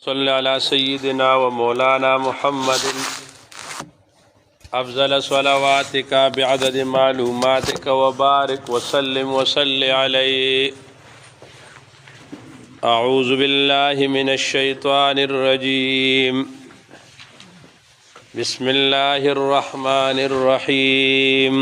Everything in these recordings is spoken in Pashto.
صل على سيدنا ومولانا محمد أفضل صلواتك بعدد معلوماتك وبارك وسلم وصل عليه. أعوذ بالله من الشيطان الرجيم. بسم الله الرحمن الرحيم.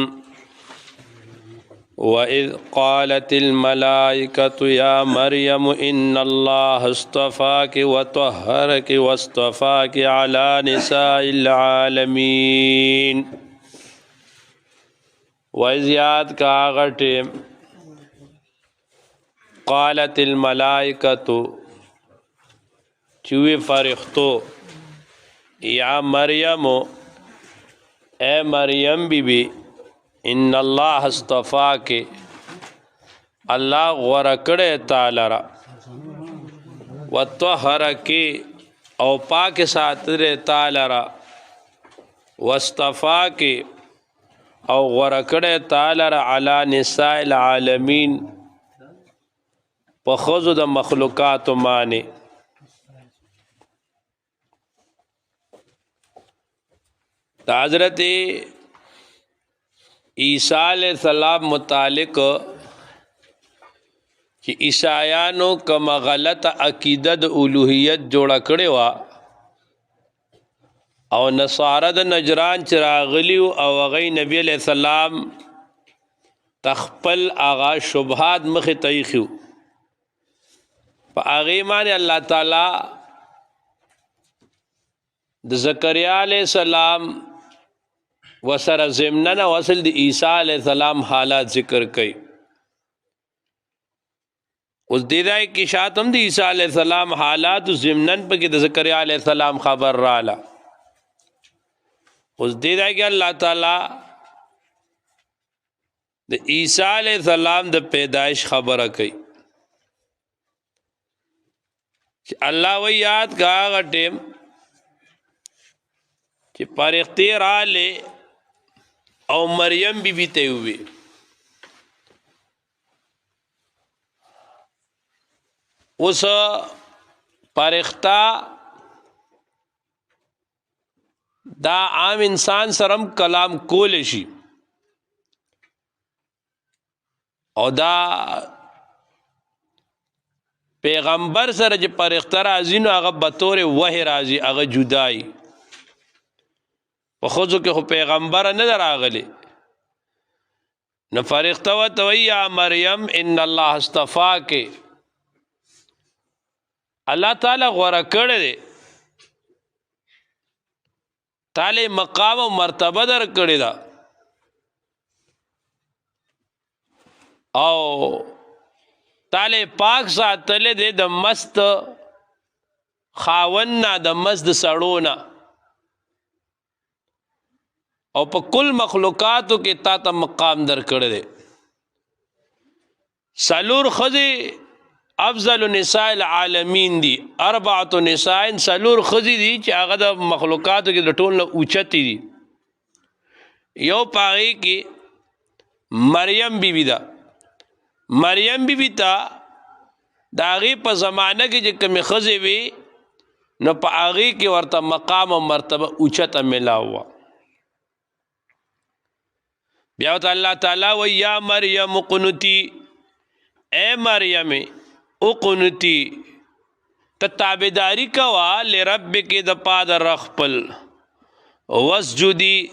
وإذ قالت الملائكة يا مريم إن الله اصطفاك وطهرك واصطفاك على نساء العالمين. وإذ یاد کا آغا ٹیم قالت الملائکة چوی فرختو یا مریم اے مریم بی بی ان اللہ اصطفاک اللہ غرکڑے تعالی وطہرک او پاک ساتر تعالی واصطفاک او غرکڑے تعالی علی نساء العالمین پخوزو دا مخلوقات مانے. دا حضرت عیسیٰ علیہ السلام متعلق کہ عیسائیانو کما غلط عقیدہ د الوہیت جوڑا کڑے وا او نصارہ د نجران چراغلیو او غی نبی علیہ السلام تخپل آغا شبہات مخ تیخیو پا آغیمان اللہ تعالی د زکریا علیہ السلام وسر زمنن وصل دی عیسیٰ علیہ السلام حالات ذکر کئی. اس دیدائی کی شاتم دی عیسیٰ علیہ السلام حالات زمنن پا کی دی زکریا علیہ السلام خبر رالا. اس دیدائی کی اللہ تعالی دی عیسیٰ علیہ السلام دی پیدائش خبر کئی. اللہ و یاد کا آغا ٹیم کہ پرختی را لے او مریم بی بیتے ہوئے اس پرختہ دا عام انسان سرم کلام کولشی او دا پیغمبر سر جی پرختہ رازی نو اغا بطور وحی رازی اغا جدائی خودو که خو پیغمبر ندر آغلی نفرختو توی یا مریم ان اللہ اصطفاک اللہ تعالی غورا کرده تعالی مقام و مرتبه در کرده او تعالی پاک ساتل ده د مست خاوننا د مست سڑونا او پا کل مخلوقاتو کے تا تا مقام در کردے. سلور خزی افضل نساء العالمین دی اربعت نسائن سلور خزی دی چی آغا دا مخلوقاتو کے لٹولنا اوچتی دی. یو پاگئی کی مریم بی بی دا مریم بی بی تا دا آغی پا زمانہ کی جی کمی خزی بی نو پا آغی کی ورطا مقام و مرتبہ اوچتا ملا ہوا. بیاوت اللہ تعالیٰ و یا مریم اقنتی اے مریم اقنتی تتابداری کوا لربک دپا در رخپل وسجدی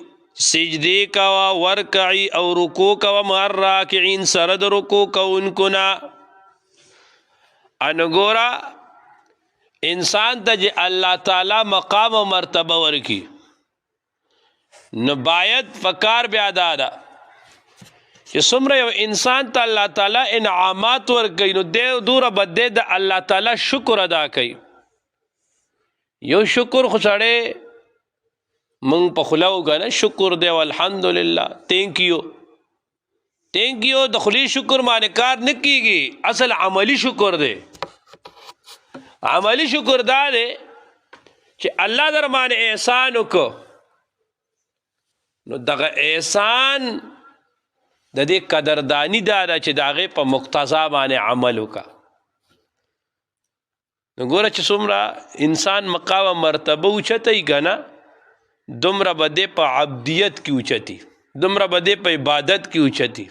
سجدی کوا ورکعی او رکو کوا مر راکعین سرد رکو کونکنا. انگورا انسان تا جی اللہ تعالیٰ مقام و مرتبہ ورکی نبایت فکار بیادادا کہ سمرے انسان تا اللہ تعالیٰ انعامات ورکی نو دے دور بدے دا اللہ تعالیٰ شکر ادا کئی. یو شکر خسڑے منگ پخلاو گا نا شکر دے والحمدللہ تینکیو تینکیو دخلی شکر مانے کار نکی گی اصل عملی شکر دے. عملی شکر دا دے کہ اللہ در مانے احسانو کو نو دغه احسان د دې قدردانی دا چې د هغې په مقتضا باندې عمل وکړه. نو ګوره چې څومره انسان مقام مرتبه اوچتوي که نه دومره به دی په عبدیت کې اوچتي، دومره به دی په عبادت کې اوچتي.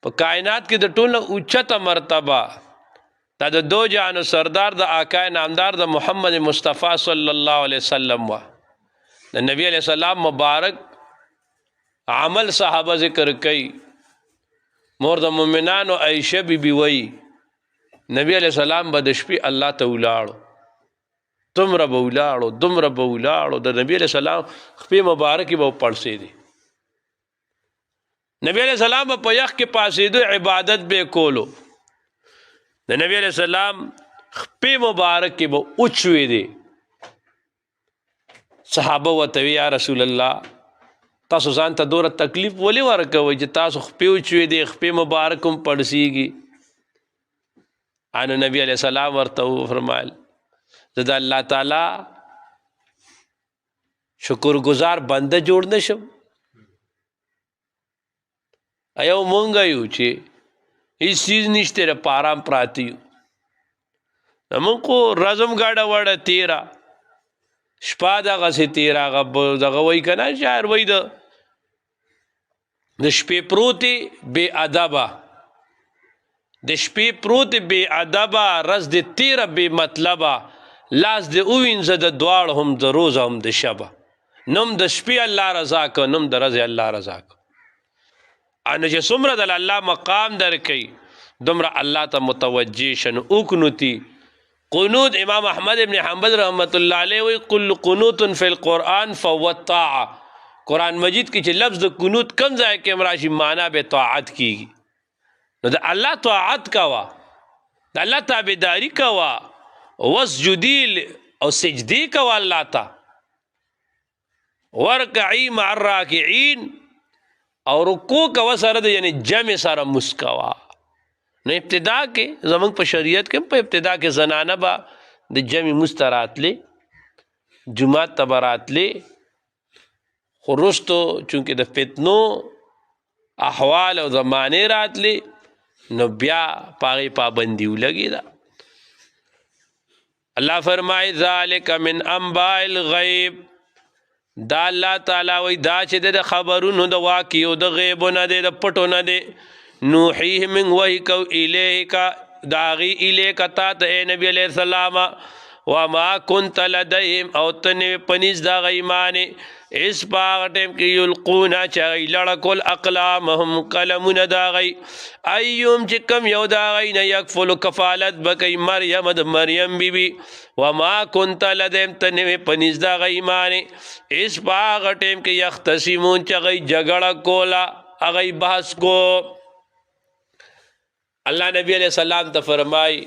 په کائنات کې د ټول نه اوچته مرتبه دا د دو جهانو سردار د آقای نامدار د محمد مصطفی صلی الله علیه وسلم وا. د نبی علیہ السلام مبارک عمل صحابه ذکر کوي. مور د مومنانو عائشه بی بی وی نبی علیہ السلام به د شپې الله ته ولاړو، دومره به ولاړو دومره به ولاړو، د نبی علیہ السلام خپې مبارکې به پړسېدې. نبی علیہ السلام به په یخ کې پاسېدو، عبادت به کولو. د نبی علیہ السلام خپې مبارکې به اوچوېدې. صحابه ورته وی یا رسول الله تاسو ځان ته دوره تکلیف ولې ورکوئ چې تاسو خپې اوچوېدې، خپې مبارک هم پړسېږي. انو نبی علیہ السلام ورته وفرمایل زه د الله تعالی شکرګزار بنده جوړ نشم. ایو مونږ یو چې هیڅ چیز نشته ر په آرام پراته یو. مونږ خو رزم ګاډه وړه تیرا شپه دغسې تیرا دغه وایي که نه شاعر وایي د شپې پروتې بې ادبه، د شپې پروتې بې ادبه، رز د تیره بې مطلبه، لاس د اووینځه د دواړو هم د روز هم د شبه. نم د شپې الله رضا که نم د ورځې الله رضا که. انو چې څومره د الله مقام درکوي دومره الله ته متوجه شه. نو اقنوتي قنوت امام احمد ابن حنبل رحمت الله علیه وی کل قنوت فی القرآن فهو الطاعه. قرآن مجید کې چې لفظ د قنوت کم ځای کې راشي معنا به طاعت کیږي. نو د الله طاعت کوا، د الله تابعداري کوا، واسجدي او سجدي کوا الله ته، ورکعي مع الراکعين او رکوع کوا سره د یعنی جمع سره مسکوا. نو ابتدا کې زمونږ په شریعت کې په ابتدا کې زنانه به د جمع مستراتلې جمعات ته به راتلې، خو وروستو چونکې د فتنو احوال او زمانې راتلې نو بیا په هغې پابندي ولګېده. الله فرمایي ذلک من انباء الغیب، دا الله تعالی وایي دا چې د خبرونو د واقعو د غیبو نه دی، د پټو نه دی. نوحیه من وحی کو الیک داغی الیک تا ته اے نبی علیہ السلام وما کنت لدیهم او تنوی پنیز دا غیمانی اس پاغ ٹیم کی یلقونا چاگی لڑکول اقلامهم قلمون دا غی ایوم چکم یو دا غی نیکفل کفالت بکی مریم دا مریم بی بی وما کنت لدیهم تنوی پنیز دا غیمانی اس پاغ ٹیم کی یختصیمون چاگی جگڑا کولا اغی بحث کو. اللہ نبی علیہ السلام ته فرمائی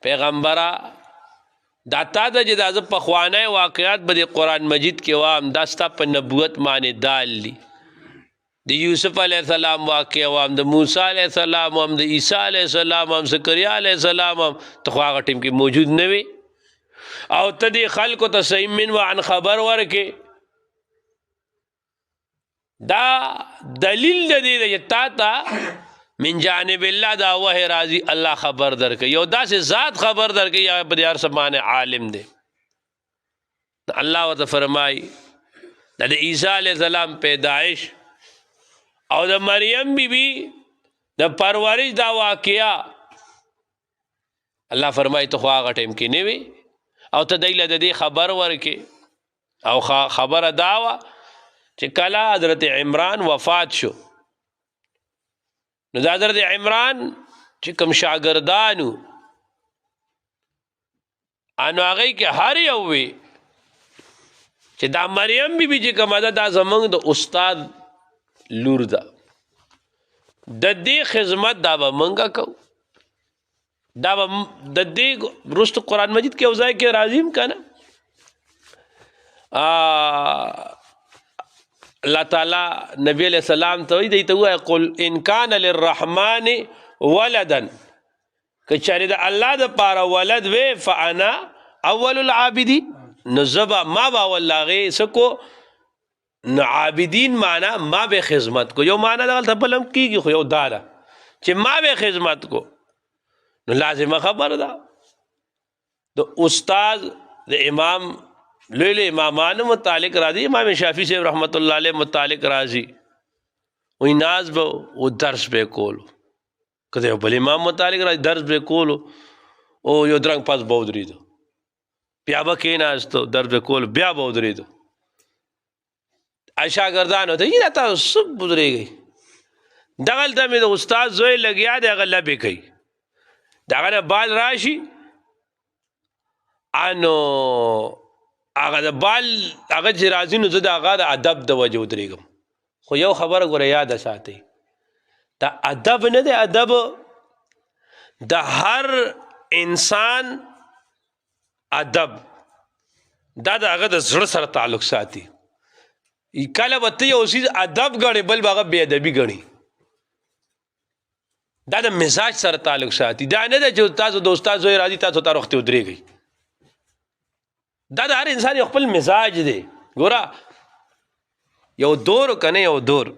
پیغمبرہ دا تا دا چې دا زه پخوانی واقعات به د قرآن مجید کې وام دا ستا په نبوت معنی دال دي. د یوسف علیہ السلام واقع وام، د موسی علیہ السلام وام، د عیسی علیہ السلام وام، زکریا علیہ السلام وام. ته خو هغه ټیم کې موجود نه وي او ته دې خلکو ته صحیح من وعن خبر ورکې. دا دلیل د دې چې تا ته من جانب الله دا وحی راضی الله خبر درکه، یو داسې ذات خبر درکه یا په هر څه باندې عالم دی. الله ورته فرمای د عیسی علیہ السلام پیدائش او د مریم بی بی د پرورش دا واقعا الله فرمای ته خو هغه ټیم کې نه وي او ته دی له دې خبر ورکې. او خبره دا وه چې کله حضرت عمران وفات شو نو دا حضرت عمران چې کوم شاگردانو انو هغې کې هر یو وی چې دا مریم بی بی چې کومه ده دا زمونږ د استاد لور ده، د دې خدمت دا به مونږه کوو. دا به د دې وروسته قرآن مجید کې یو ځای کې راځي که نه اللہ تعالی نبی علیہ السلام ته دی ته وایي قل ان کان للرحمن ولدا که چېرې د الله دپاره ولد وی فانا اول العابدین نو زه ما به اول هغې څه کو نو عابدین معنا ما به خدمت کو. یو معنا دغلته بل هم کېږي خو یو دا ده چې ما به خدمت کو. نو لازمه خبر ده د استاد د امام لوی امامانو متعلق راځي امام شافعي صاحب رحمت الله علیه متعلق راځي وی ناز به و درس به کولو کله بل امام متعلق راځي درس به کولو او یو درنګ پاس به ودرېدو بیا به کېناستو درس به کولو بیا به ودرېدو شاګردانو ته یې تاسو څه ودرېږئ دغلته مې د استاد زوی لګیا دی هغه لبې کوي د هغه نه بال راشي انو هغه د بال هغه چې راځي نو زه د هغه د ادب د وجې ودرېږم خو یو خبره ګوره یاده ساتئ دا ادب نه دی ادب د هر انسان ادب دا د هغه د زړه سره تعلق ساتي کله به ته یو څیز ادب ګڼې بل به هغه بې ادبي ګڼي دا د مزاج سره تعلق ساتي دا نه ده چې تاسو د استاد زوی راځي تاسو ته وختې ودرېږئ دا د هر انسان یو خپل مزاج دی ګوره یو دور که نه یو دور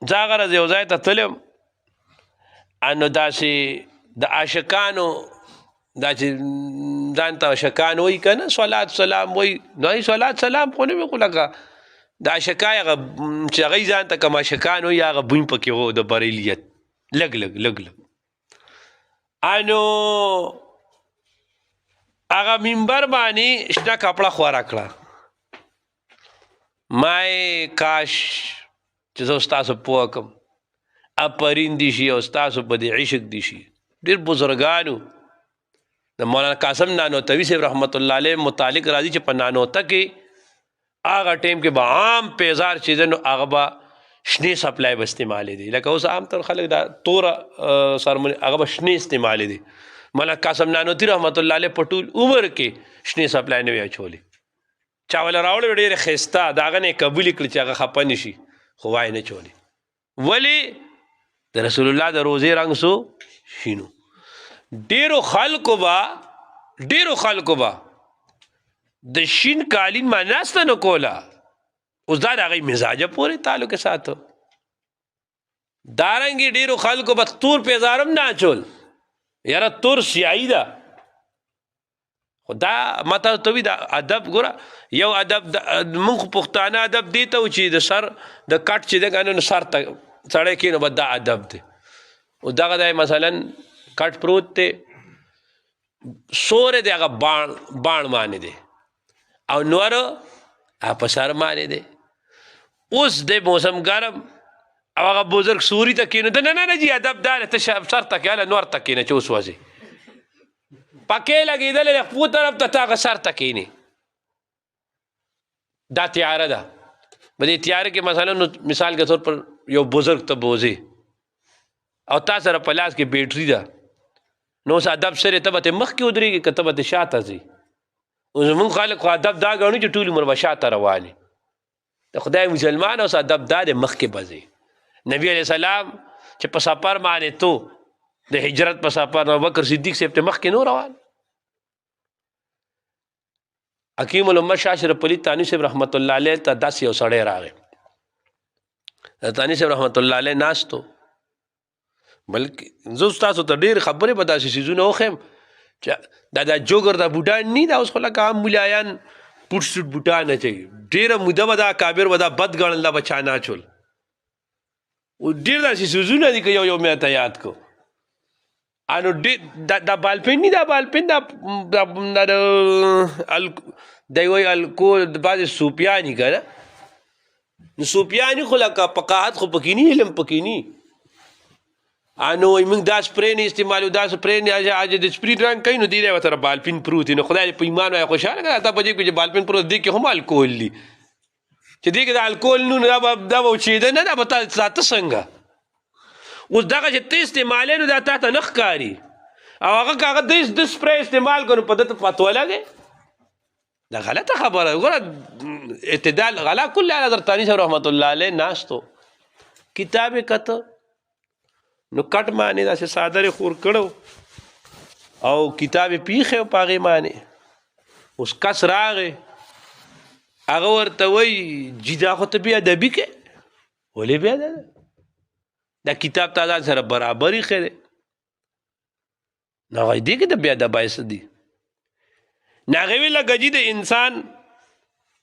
زه هغه ورځ یو ځای ته تلم نو داسې د عاشقانو دا چې ځان ته عاشقان وایي که نه صلات سلام وایي نو صلات سلام خو نه وي خو لکه د عاشقای هغه چې هغوی ځان ته کوم عاشقان وایي هغه بوی پکې و د بریلیت لږ انو هغه منبر باندې شنه کپړه خواره کړه مای کاش چې زه ستاسو پوه کړم اپرین دي شي او ستاسو په دې عشق دي شي ډېر بزرګانو د مولانا قاسم نانوتوي صاحب رحمت الله علیه متعلق راځي چې په نانوته کې هغه ټیم کې به عام پیزار چې دی نو هغه به شنې سپلای به استعمالې دي لکه اوس عام طور خلک دا توره سرمنې هغه به شنې استعمالې دي مولانا قاسم نانوتي رحمت الله علیه په ټول عمر کې شنې سپلای نه وي اچولې چا وله راوړې ډېرې ښایسته د هغه نه یې قبول کړي چې هغه خفه نه شي خو وای نه چولې ولې د رسول الله د روزې رنګ سو شینو ډېرو خلکو به د شین قالین ما ناسته نه کوله اوس دا د هغوی مزاجه پورې تعلق ساتو دارنګې ډېرو خلکو به تور پیزارم نه اچول یاره تور سیاهي ده خو دا ما تاسو ته وي دا ادب ګوره یو ادب موږ پښتانه ادب دی ته و چې د سر د کټ چې دی که نه نو سر ته سړی کښېنو به دا ادب دی او دغه دی مثلا کټ پروت دی سوری دی هغه باڼ معنی دی او نور په سر معنی دی اوس دی موسم ګرم او هغه بزرګ سوري ته کښېنو د نه جي ادب دا دی ته سر ته کښېنه نور ته کښېنه چې اوس وځې پکې لګېدلې د خپو طرف ته هغه سر ته کښېنې دا تیاره ده په دې تیاره کې مثلا مثال کے طور پر یو بزرګ ته بوځې او تا سره په لاس کې بیټري ده نو اوس ادب سره ته به ترې مخکې ودرېږي که ته به ترې شاته ځې اوس زمونږ خلک خو ادب دا ګڼو چې ټول عمر به شاته روانې د خدای مسلمان اوس ادب دا دی مخکې به ځې نبي علیه السلام چې په سفر باندې تو د هجرت په سفر ابوبکر صدیق صاحب ته مخکې نو روان حکیم الامت شاه اشرف علي تاني صاحب رحمت الله علیه ته داسې یو سړی راغی تاني صاحب رحمت الله علیه ناستو بلکې زه ستاسو ته ډېرې خبرې به داسې څیزونه وښیم چې دا جوګر دا بوټان ني دا اوس خو لکه عام ملایان پوټ سوټ بوټان اچوي ډېره موده به دا کابر به دا بد ګڼل دا به چا نه اچول ډېر داسې څیزونه دي که یو مې ته یاد کو انو دا بالپین ني دا بالپین دا دی وایي الکول د بعضې صوفیاني که نه نو صوفیاني خو لکه فقاهت خو پکې ني علم پکې ني انو وایي موږ دا سپری نه استعمالو دا سپری نه د سپری رنګ کوي نو دی دی ورته بالپین پروت وي نو خدای په ایمان وایي خوشحاله کړه تا په دې کې چې بالپین پروت دی کې هم الکول دي چې دی کې د الکول نو دا به وچېده نه دا به تا ساته څنګه اوس دغه چې ته استعمالې نو دا تا ته نه ښکاري او هغه که هغه د سپری استعمال کړو په ده ته پتوه لګې دا غلطه خبره ګوره اعتدال علا کل حال حضرت ثاني صاحب رحمت الله علیه ناستو کتاب یې کته نو کټ معنی داسې څادر یې خور کړو او کتاب یې پیښی په هغې معنی اوس کس راغی هغه ورته وایي جي دا خو ته بې ادبي کې ولې بې ادبه دا کتاب تا ځان سره برابر ایښی دی نو هغه دې کې د بیا ادبۍ څه دي نو هغې وی لکه جي د انسان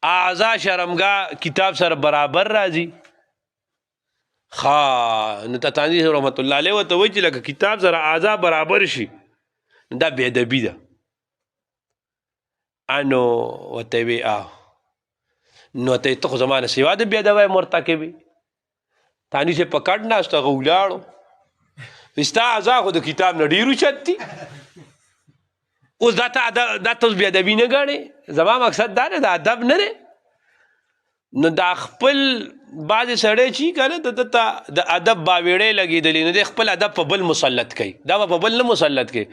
اعضا شرمګاه کتاب سره برابر راځي نو تتاني رحمت الله علیه ورته وایي چې لکه کتاب سره اعضا برابر شي دا بې ادبي ده انو ورته وی نو ته خو زما نه سوا د بې ادبۍ مرتکب تاني چې په کټ ناست هغه ولاړو ستا اعضا خو د کتاب نه ډېر اوچت دي اوس دا ته اوس بې ادبي نه ګڼې زما مقصد دا نه د ادب نه دی نو دا خپل بعضې سړی چې که نه د ادب باویړی لګېدلی نو دی خپل ادب په بل مسلط کوي دا به په بل نه مسلط کوي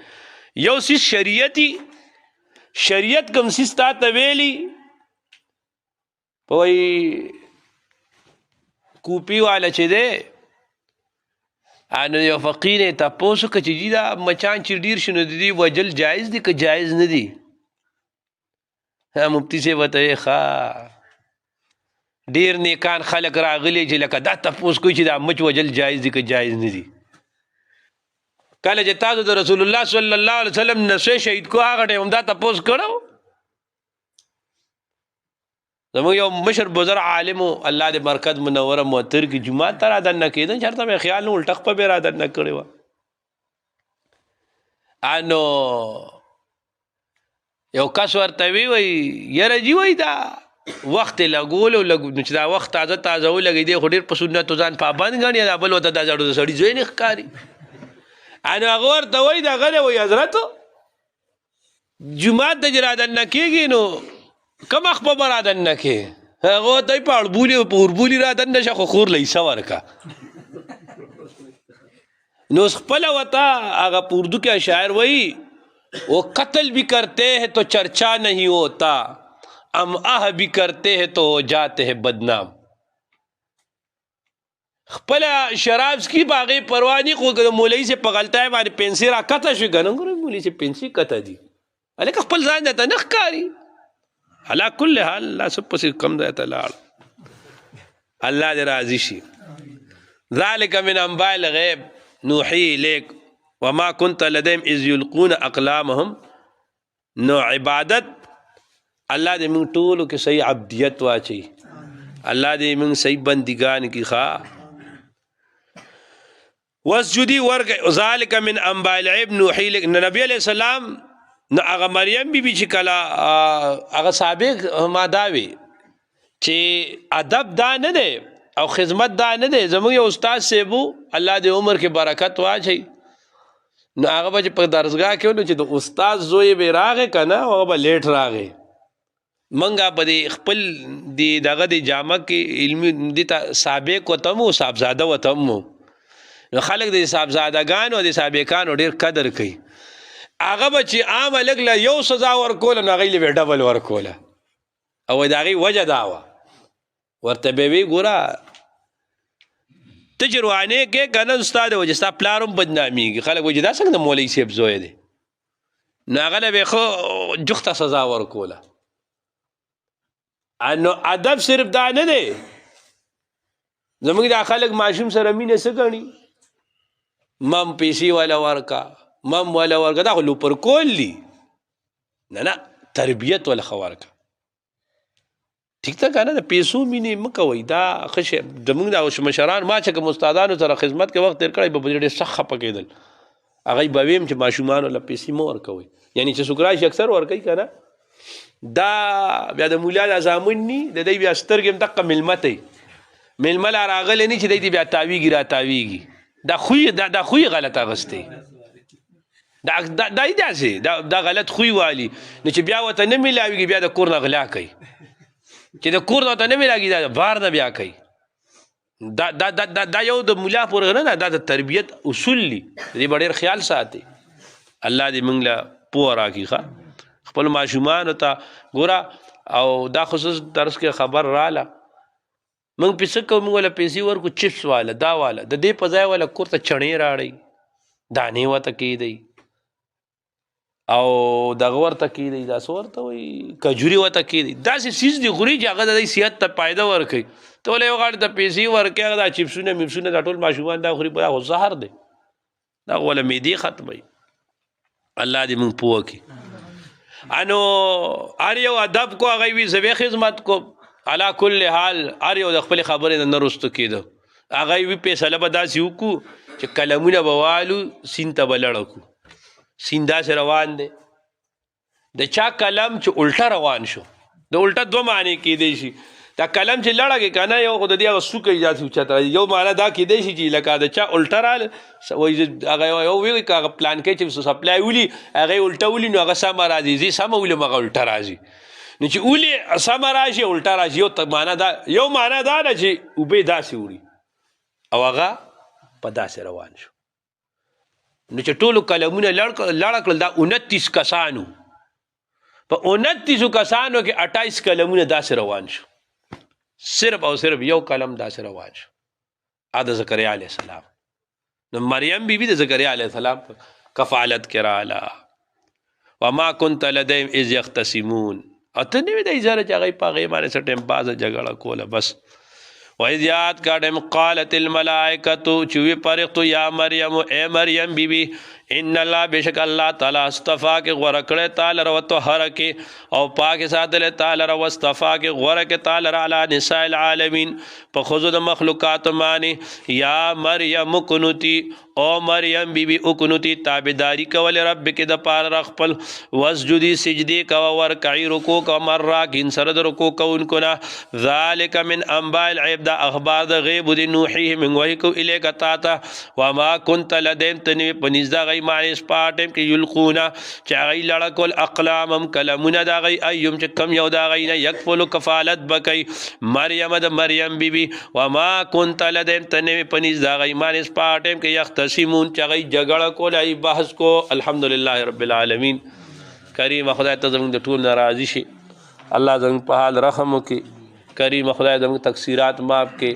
یو سیز شریعت کوم سیز تا ته ویلي په وایي کوپي والا چې دی نو یو فقیر یې تپوس وکړه چې جي دا مچان چې ډېر شي نو د دې وجل جایز دي که جایز نه دي مفتي صاحب ورته ویې ښه ډېر نیکان خلک راغلي چې لکه دا تپوس کوي چې دا مچ وجل جایز دي که جایز نه دي کله چې تاسو د رسول الله صلی الله علیه وسلم نسوې شهید کو هغه ټایم دا تپوس کړو زموږ یو مشر بزرګ عالم الله دې مرکز منوره موتر کې جمعه ته رادننه کېده چېرته مې خیال نه الټه خپه به رادننه کړې وه نو یو کس ورته وی یاره جي وایي دا وخت یې لګولو نو چې دا وخت تازه ولګوي دی خو ډېر په سنتو ځان پابند ګڼي دا بل ورته دا زړو د سړي زوی نه ښکاري نو هغه ورته وایي دغه دی وایي حضرتو جومات ته چې رادننه کېږي نو کم وخت به به رادننه کې هغه ورته وایي په اوربولي رادننه شه خو خور له حصه ورکه نو اوس خپله ورته هغه په اردو کې شاعر وایي وہ قتل بھی کرتے ہیں تو چرچا نہیں ہوتا ام بھی کرتے ہیں تو جاتے ہیں بدنام خپلا شراب کی باغی پروانی خو مولوی سے پغلتا ہے باندې پنسي را کته شو ګنه ګورې مولوی سے پنسي کته دي الکه خپل ځان ته نه ښکاري علا کل حال الله سب پسې کم دی ته لاړ الله دې راضي شي ذلك من انباء الغیب نوحی الیک وما كنت لديهم اذ يلقون اقلامهم نو عبادت الله دې موږ ټولو کې صحیح عبدیت واچي الله دې موږ صحیح بندگان کی خوا وسجدي ورګ ذلك من انباء الغیب نوحی الیک نبی علیہ السلام نو هغه مریم بی چې کله هغه سابق ما داوي چې ادب دا نه دی او خدمت دا نه دی زموږ یو استاد سیبو الله دې عمر کې برکت واچي نو هغه به په درسګاه کې نو چې د استاد زوی به راغې که نه هغه به لیټ راغې منګه په دې خپل دغه د جامه کې علمي دې ته سابق وته مو صاحبزاده وته مو نو خلک د صاحبزادګانو او د سابقانو ډېر قدر کوي هغه به چې عام هلک له یو سزا ورکوله نو هغوی له به ډبل ورکوله او د هغې وجه دا وه ورته به وی ګوره ته چې روانې کې که نه ستا د وجې ستا پلار هم بدنامېږي خلک وایي چې دا څنګه د مولوي صاحب زوی دی نو هغه له به ښه جوخته سزا ورکوله نو ادب صرف دا نه دی زموږ دا خلک ماشوم سره مینه څه ګڼي مم پیسې والا ورکا مم والا ورکا دا خو لوپر کول دي نه تربیت والا ښه ورکا ټیک ده که نه د پیسو مینې مه کوئ دا ښه شی زموږ دا مشران ما چې کوم استادانو سره خدمت کې وخت تېر کړی به ډېر سخت خفه کېدل هغوی به ویم چې ماشومانو له پیسې مه ورکوئ یعنې چې څوک راشي اکثر ورکوي که نه دا بیا د مولا دا زامن ني د دوی بیا سترګې هم دقه مېلمه ته مېلمه لا راغلی نه چې دی بیا تاویږي را تاویږي دا خوی غلط اغستی دا داسې دا غلط خوی والی نو چې بیا ورته نه میلاویږي بیا د کور نه غلا کوي چې د کور نه ورته نه میلاږي دا بار نه بیا کوي دا یو د ملا پورې نه دا د تربیت اصول دي دې به ډېر خیال ساتي الله دې موږ له پوه راکړي ښه خپل ماشومانو ته ګوره او دا خصوص درس کې خبر راله موږ پیسه کوو موږ وله پیسې ورکو چپس والا دا والا د دې په ځای والا کور ته چڼې راړئ دانې ورته کېدئ او دغه ورته کېدئ داسې ورته وایي کجوري ورته کېدئ داسې څیز دي خوري چې هغه د دوی صحت ته فایده ورکوي ته ولې یو غاړې ته پیسې ورکوې هغه دا چپسونه میپسونه دا ټول ماشومان دا خوري دا خو زهر دی دا خو وله معدې ختموي الله دې موږ پوه کړي. انو هر یو ادب کو هغه وي زه به خدمت کوم علا کل حال هر یو د خپل خبرې نه رستو کېده هغه وي فیصله به داسې وکړو چې قلمونه به والو سیند ته به لړه کړو. سیند داسې روان دی د چا قلم چې الټه روان شو د الټه دوه معنی کېدی شي دا قلم چې لړه کې که نه یو خو د دې هغه څوکه یې داسې اوچته یو معنی دا کېدی شي چې لکه د چا الټه راله هغه یو وی که هغه پلان کې چې سپلای ولي هغه یې الټه ولي نو هغه سمه راځي زه سمه ولم هغه الټه راځي نو چې ولي سمه راشي الټه راشي یو معنی دا ده چې اوبه داسې وړي او هغه په داسې روان شو. نو چې ټولو قلمونه لړه کړل دا 29 کسانو په 29 کسانو کې 28 قلمونه داسې روان شو صرف او صرف یو قلم داسې روان شو د زکریا علیه السلام. نو مریم بی بی د زکریا علیه السلام کفالت کې راله وما كنت لديهم اذ يختصمون او ته نه وې د اجاره چې هغوی په هغې باندې څه ټایم پاسه جګړه کوله بس. وإذ یاد کا ټایم قالت الملائکتو چې وی فرښتو یا مریم اے مریم بی بی ان الله بشک الله تعالی استفا کې غوړه کړی تعالی رو طهره کې او پاک ساتلی تعالی رو استفا کې غوړه کې تعالی علی نساء العالمین په ښځو د مخلوقات باندې. یا مریم اقنتی او مریم بی بی اقنتی تابعداري کول رب کې د پاره خپل وسجدي سجدي کوه ورکعي رکوع کوه مراکین سره د رکوع کوونکو نه. ذلک من انباء الغیب دا اخبار د غیب د نوحیه من وحی کو الیک تا ته وما كنت لديهم تنوي په نزد غي معنی سپاټم کې یلقونا چې هغوی لړه کول اقلامم کلمونه د هغوی ایم چې کم یو د هغوی نه یکفلو کفالت به کوي مریم د مریم بی بی وما كنت لديهم تنوي په نزد هغوی معنی سپاټم کې یختصمون چې هغوی جګړه کول ای بحث کو. الحمدلله رب العالمین. کریم خدای ته زموږ د ټول ناراضي شي الله زموږ په حال رحم وکړي. کریم خدای زموږ تقصیرات معاف کړي.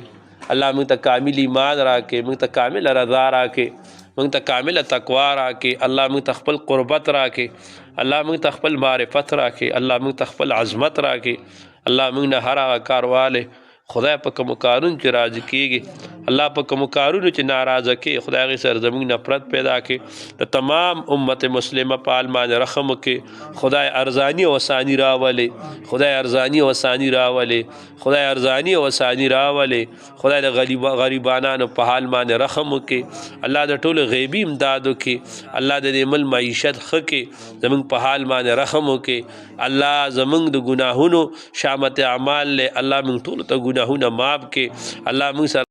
الله موږ ته کامل ایمان راکړي موږ ته کامل رضا راکړي موږ ته کامل تقوا راکړي. الله موږ ته خپل قربت راکړي. الله موږ ته خپل معرفت راکړي. الله موږ ته خپل عظمت راکړي. الله موږ نه هر هغه کارواله خدای په کوم کارونو چې راضي کېږي الله په کوم کارونو چې ناراضه کې خدای هغې سره زموږ نفرت پیدا کړي. د تمام امت مسلمه په حال باندې رحم وکړي. خدای ارزاني او اساني راولي. خدای ارزاني او اساني راولي. خدای ارزاني او اساني راولي. خدای د غریبانانو په حال باندې رحم وکړي. الله د ټولو غیبي امداد وکړي. الله د دې مل معیشت ښه کړي. زموږ په حال باندې رحم وکړي. الله زموږ د ګناهونو شامت اعمال له الله موږ ټولو ته ګناهونه معاف کړي. الله موږ سره